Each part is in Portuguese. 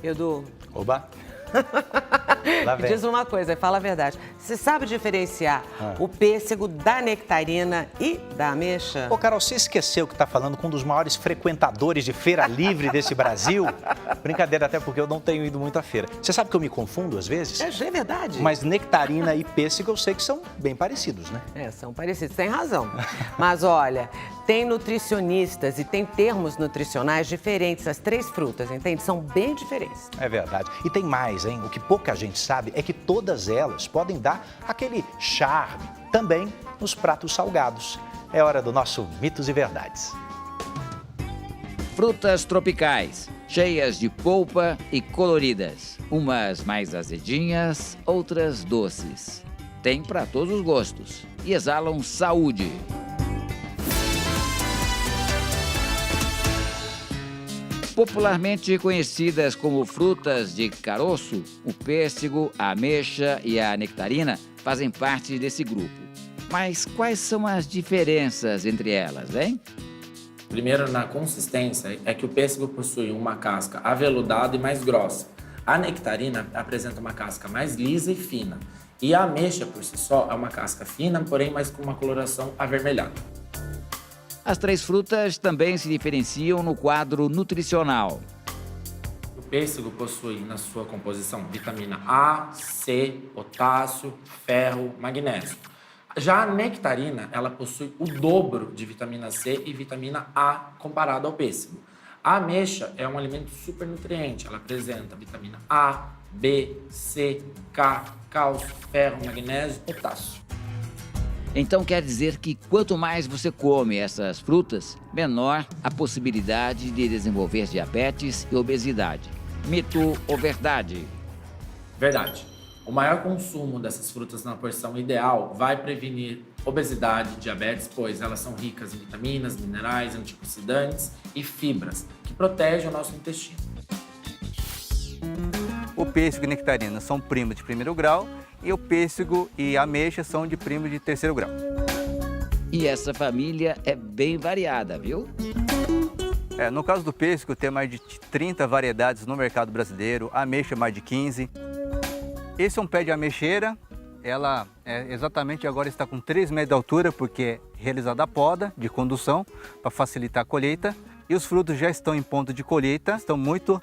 Edu. Oba! Lá vem. Diz uma coisa, fala a verdade. Você sabe diferenciar o pêssego da nectarina e da ameixa? Ô, Carol, você esqueceu que está falando com um dos maiores frequentadores de feira livre desse Brasil? Brincadeira, até porque eu não tenho ido muito à feira. Você sabe que eu me confundo às vezes? É verdade. Mas nectarina e pêssego eu sei que são bem parecidos, né? São parecidos, tem razão. Mas olha, tem nutricionistas e tem termos nutricionais diferentes, as três frutas, entende? São bem diferentes. É verdade. E tem mais, hein? O que pouca gente sabe é que todas elas podem dar aquele charme também nos pratos salgados. É hora do nosso Mitos e Verdades. Frutas tropicais, cheias de polpa e coloridas. Umas mais azedinhas, outras doces. Tem para todos os gostos e exalam saúde. Popularmente conhecidas como frutas de caroço, o pêssego, a ameixa e a nectarina fazem parte desse grupo. Mas quais são as diferenças entre elas, hein? Primeiro, na consistência, é que o pêssego possui uma casca aveludada e mais grossa. A nectarina apresenta uma casca mais lisa e fina. E a ameixa, por si só, é uma casca fina, porém mais com uma coloração avermelhada. As três frutas também se diferenciam no quadro nutricional. O pêssego possui na sua composição vitamina A, C, potássio, ferro, magnésio. Já a nectarina, ela possui o dobro de vitamina C e vitamina A comparado ao pêssego. A ameixa é um alimento supernutriente, ela apresenta vitamina A, B, C, K, cálcio, ferro, magnésio e potássio. Então quer dizer que quanto mais você come essas frutas, menor a possibilidade de desenvolver diabetes e obesidade. Mito ou verdade? Verdade. O maior consumo dessas frutas na porção ideal vai prevenir obesidade e diabetes, pois elas são ricas em vitaminas, minerais, antioxidantes e fibras, que protegem o nosso intestino. O pêssego e nectarina são primos de primeiro grau e o pêssego e a ameixa são de primos de terceiro grau. E essa família é bem variada, viu? No caso do pêssego, tem mais de 30 variedades no mercado brasileiro, a ameixa mais de 15. Esse é um pé de ameixeira, ela exatamente agora está com 3 metros de altura, porque é realizada a poda de condução para facilitar a colheita. E os frutos já estão em ponto de colheita, estão muito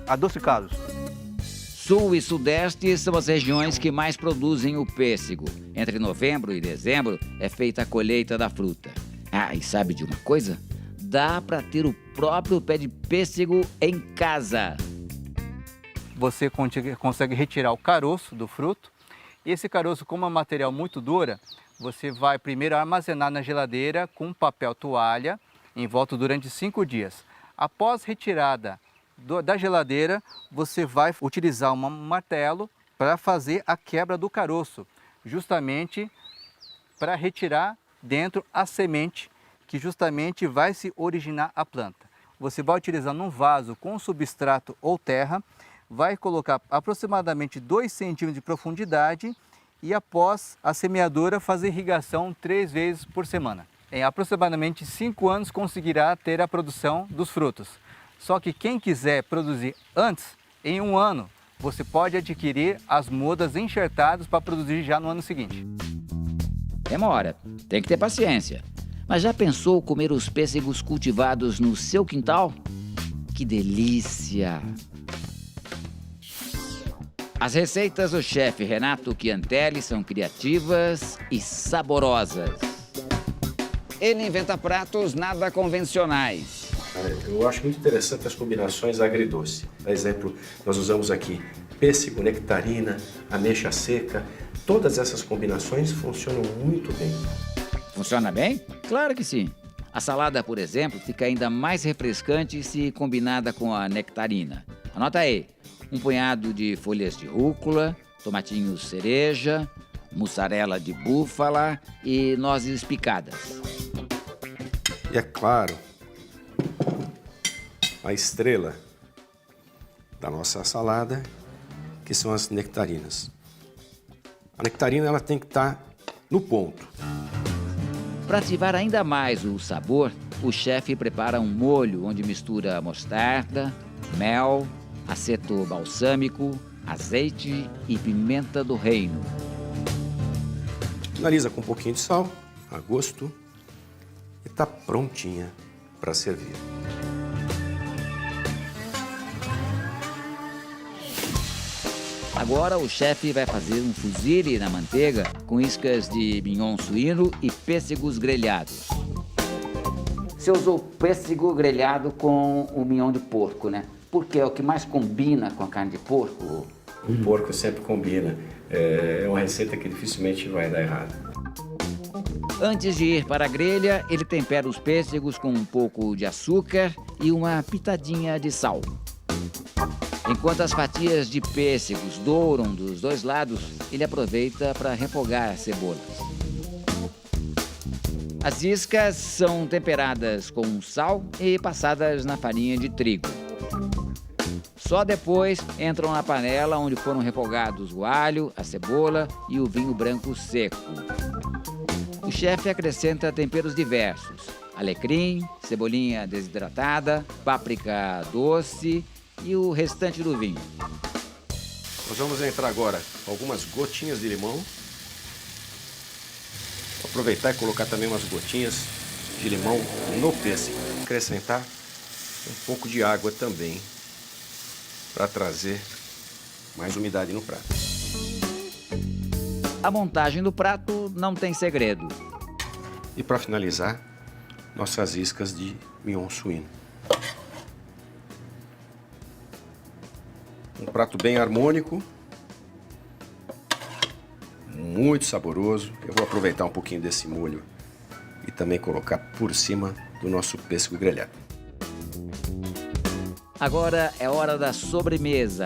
adocicados. Sul e Sudeste são as regiões que mais produzem o pêssego. Entre novembro e dezembro é feita a colheita da fruta. Ah, e sabe de uma coisa? Dá para ter o próprio pé de pêssego em casa. Você consegue retirar o caroço do fruto. E esse caroço, como é um material muito dura, você vai primeiro armazenar na geladeira com papel toalha em volta durante 5 dias. Após retirada da geladeira, você vai utilizar um martelo para fazer a quebra do caroço, justamente para retirar dentro a semente que justamente vai se originar a planta. Você vai utilizar num vaso com substrato ou terra, vai colocar aproximadamente 2 centímetros de profundidade e após a semeadura fazer irrigação 3 vezes por semana. Em aproximadamente 5 anos conseguirá ter a produção dos frutos. Só que quem quiser produzir antes, em 1 ano, você pode adquirir as mudas enxertadas para produzir já no ano seguinte. Demora, tem que ter paciência. Mas já pensou comer os pêssegos cultivados no seu quintal? Que delícia! As receitas do chefe Renato Chiantelli são criativas e saborosas. Ele inventa pratos nada convencionais. Eu acho muito interessante as combinações agridoce. Por exemplo, nós usamos aqui pêssego, nectarina, ameixa seca. Todas essas combinações funcionam muito bem. Funciona bem? Claro que sim. A salada, por exemplo, fica ainda mais refrescante se combinada com a nectarina. Anota aí. Um punhado de folhas de rúcula, tomatinhos cereja, mussarela de búfala e nozes picadas. E é claro, a estrela da nossa salada, que são as nectarinas. A nectarina ela tem que estar no ponto. Para ativar ainda mais o sabor, o chefe prepara um molho onde mistura mostarda, mel, aceto balsâmico, azeite e pimenta do reino. Finaliza com um pouquinho de sal, a gosto, e está prontinha para servir. Agora o chefe vai fazer um fusilli na manteiga com iscas de mignon suíno e pêssegos grelhados. Você usou pêssego grelhado com o mignon de porco, né? Porque é o que mais combina com a carne de porco. O porco sempre combina. É uma receita que dificilmente vai dar errado. Antes de ir para a grelha, ele tempera os pêssegos com um pouco de açúcar e uma pitadinha de sal. Enquanto as fatias de pêssegos douram dos dois lados, ele aproveita para refogar as cebolas. As iscas são temperadas com sal e passadas na farinha de trigo. Só depois entram na panela onde foram refogados o alho, a cebola e o vinho branco seco. O chefe acrescenta temperos diversos: alecrim, cebolinha desidratada, páprica doce e o restante do vinho. Nós vamos entrar agora com algumas gotinhas de limão. Vou aproveitar e colocar também umas gotinhas de limão no pêssego. Acrescentar um pouco de água também, para trazer mais umidade no prato. A montagem do prato não tem segredo. E para finalizar, nossas iscas de mignon suíno. Um prato bem harmônico, muito saboroso. Eu vou aproveitar um pouquinho desse molho e também colocar por cima do nosso pêssego grelhado. Agora é hora da sobremesa.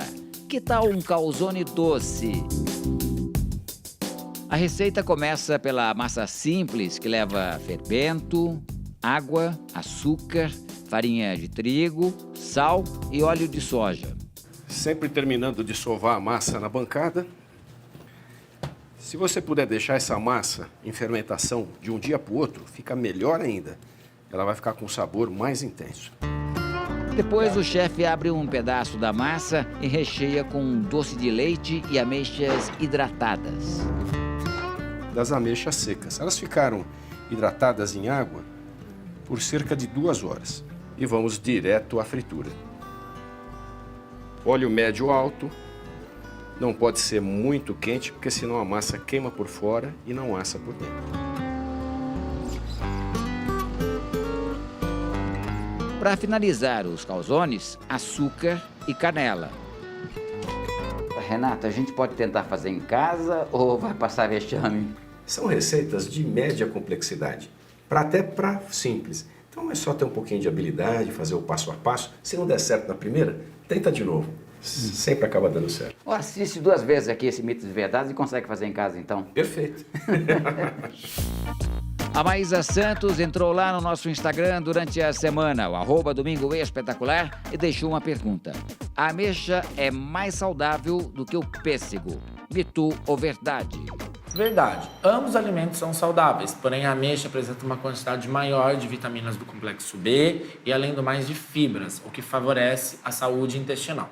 Que tal um calzone doce? A receita começa pela massa simples, que leva fermento, água, açúcar, farinha de trigo, sal e óleo de soja. Sempre terminando de sovar a massa na bancada. Se você puder deixar essa massa em fermentação de um dia para o outro, fica melhor ainda. Ela vai ficar com um sabor mais intenso. Depois o chefe abre um pedaço da massa e recheia com doce de leite e ameixas hidratadas. Das ameixas secas. Elas ficaram hidratadas em água por cerca de 2 horas. E vamos direto à fritura. Óleo médio alto. Não pode ser muito quente, porque senão a massa queima por fora e não assa por dentro. Para finalizar os calzones, açúcar e canela. Renata, a gente pode tentar fazer em casa ou vai passar vexame? São receitas de média complexidade, até para simples. Então é só ter um pouquinho de habilidade, fazer o passo a passo. Se não der certo na primeira, tenta de novo. Sempre acaba dando certo. Ou assiste 2 vezes aqui esse Mitos e Verdades e consegue fazer em casa então? Perfeito. A Maísa Santos entrou lá no nosso Instagram durante a semana, o @Domingo Espetacular, e deixou uma pergunta. A ameixa é mais saudável do que o pêssego? Mito ou verdade? Verdade. Ambos os alimentos são saudáveis, porém a ameixa apresenta uma quantidade maior de vitaminas do complexo B e, além do mais, de fibras, o que favorece a saúde intestinal.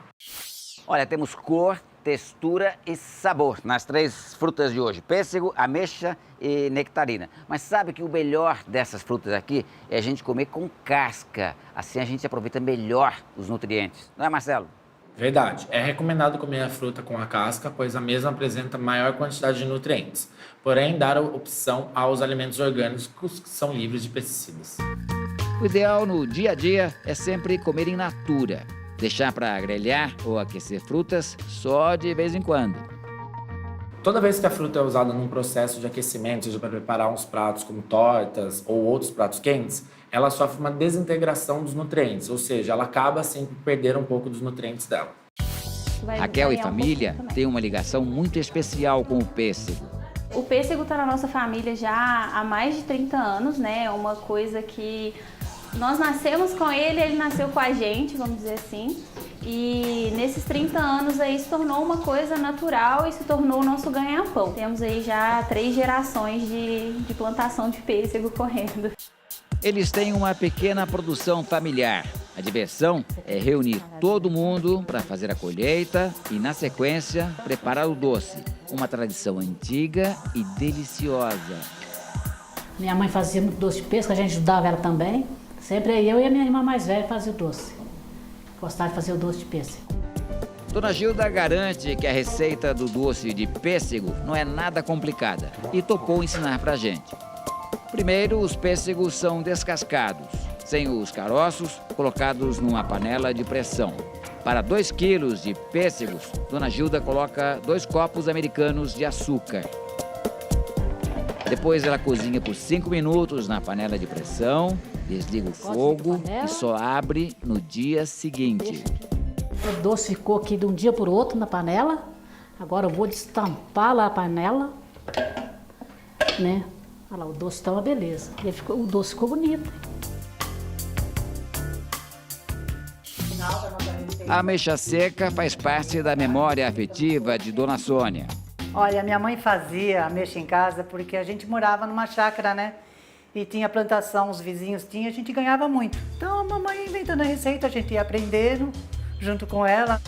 Olha, temos cor, textura e sabor nas 3 frutas de hoje: pêssego, ameixa e nectarina. Mas sabe que o melhor dessas frutas aqui é a gente comer com casca. Assim a gente aproveita melhor os nutrientes. Não é, Marcelo? Verdade. É recomendado comer a fruta com a casca, pois a mesma apresenta maior quantidade de nutrientes. Porém, dar opção aos alimentos orgânicos que são livres de pesticidas. O ideal no dia a dia é sempre comer in natura. Deixar para grelhar ou aquecer frutas só de vez em quando. Toda vez que a fruta é usada num processo de aquecimento, seja para preparar uns pratos como tortas ou outros pratos quentes, ela sofre uma desintegração dos nutrientes, ou seja, ela acaba sempre perdendo um pouco dos nutrientes dela. Raquel e família têm uma ligação muito especial com o pêssego. O pêssego está na nossa família já há mais de 30 anos, né? É uma coisa que nós nascemos com ele, ele nasceu com a gente, vamos dizer assim. E nesses 30 anos aí se tornou uma coisa natural e se tornou o nosso ganha-pão. Temos aí já 3 gerações de plantação de pêssego correndo. Eles têm uma pequena produção familiar. A diversão é reunir todo mundo para fazer a colheita e, na sequência, preparar o doce. Uma tradição antiga e deliciosa. Minha mãe fazia muito doce de pêssego, a gente ajudava ela também. Sempre eu e a minha irmã mais velha faziam o doce. Gostava de fazer o doce de pêssego. Dona Gilda garante que a receita do doce de pêssego não é nada complicada e topou ensinar pra gente. Primeiro, os pêssegos são descascados, sem os caroços, colocados numa panela de pressão. Para 2 quilos de pêssegos, Dona Gilda coloca 2 copos americanos de açúcar. Depois ela cozinha por 5 minutos na panela de pressão, desliga o fogo e só abre no dia seguinte. O doce ficou aqui de um dia para o outro na panela. Agora eu vou destampar lá a panela, né? Olha lá, o doce está uma beleza. O doce ficou bonito. A ameixa seca faz parte da memória afetiva de Dona Sônia. Olha, minha mãe fazia ameixa em casa porque a gente morava numa chácara, né? E tinha plantação, os vizinhos tinham, a gente ganhava muito. Então a mamãe inventando a receita, a gente ia aprendendo junto com ela.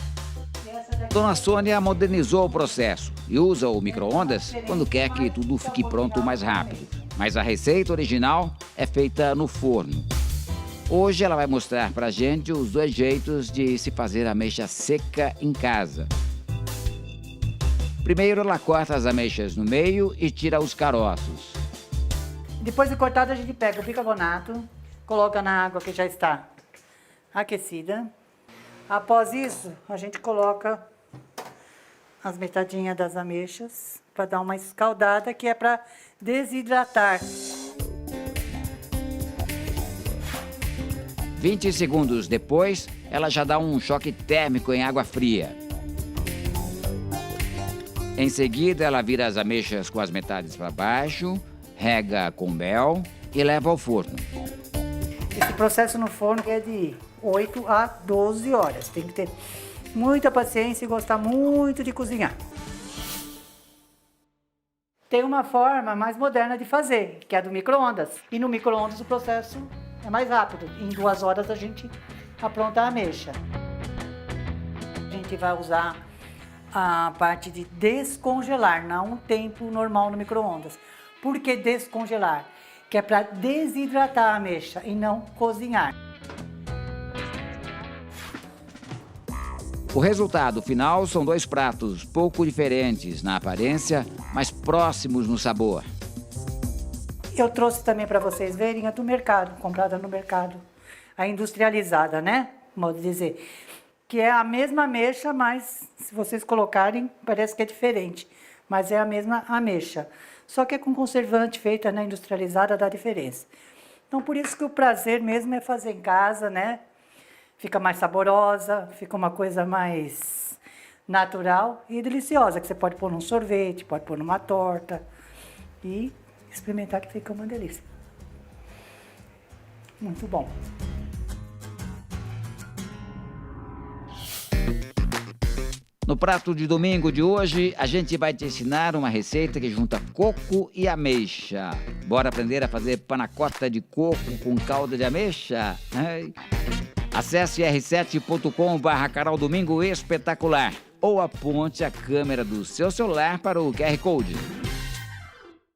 Dona Sônia modernizou o processo e usa o micro-ondas quando quer que tudo fique pronto mais rápido. Mas a receita original é feita no forno. Hoje ela vai mostrar pra gente os 2 jeitos de se fazer ameixa seca em casa. Primeiro ela corta as ameixas no meio e tira os caroços. Depois de cortado, a gente pega o bicarbonato, coloca na água que já está aquecida. Após isso, a gente coloca as metadinhas das ameixas para dar uma escaldada, que é para desidratar. 20 segundos depois, ela já dá um choque térmico em água fria. Em seguida, ela vira as ameixas com as metades para baixo, rega com mel e leva ao forno. Esse processo no forno é de 8 a 12 horas. Tem que ter muita paciência e gostar muito de cozinhar. Tem uma forma mais moderna de fazer, que é a do micro-ondas. E no micro-ondas o processo é mais rápido. Em 2 horas a gente apronta a ameixa. A gente vai usar a parte de descongelar, não um tempo normal no micro-ondas. Por que descongelar? Que é para desidratar a ameixa e não cozinhar. O resultado final são 2 pratos pouco diferentes na aparência, mas próximos no sabor. Eu trouxe também para vocês verem a do mercado, comprada no mercado. A industrializada, né? Modo de dizer. Que é a mesma ameixa, mas se vocês colocarem, parece que é diferente. Mas é a mesma ameixa. Só que é com conservante, feita na industrializada, dá diferença. Então, por isso que o prazer mesmo é fazer em casa, né? Fica mais saborosa, fica uma coisa mais natural e deliciosa, que você pode pôr num sorvete, pode pôr numa torta e experimentar, que fica uma delícia. Muito bom. No prato de domingo de hoje, a gente vai te ensinar uma receita que junta coco e ameixa. Bora aprender a fazer panacota de coco com calda de ameixa? Ai. Acesse r7.com/Canal Domingo Espetacular ou aponte a câmera do seu celular para o QR Code.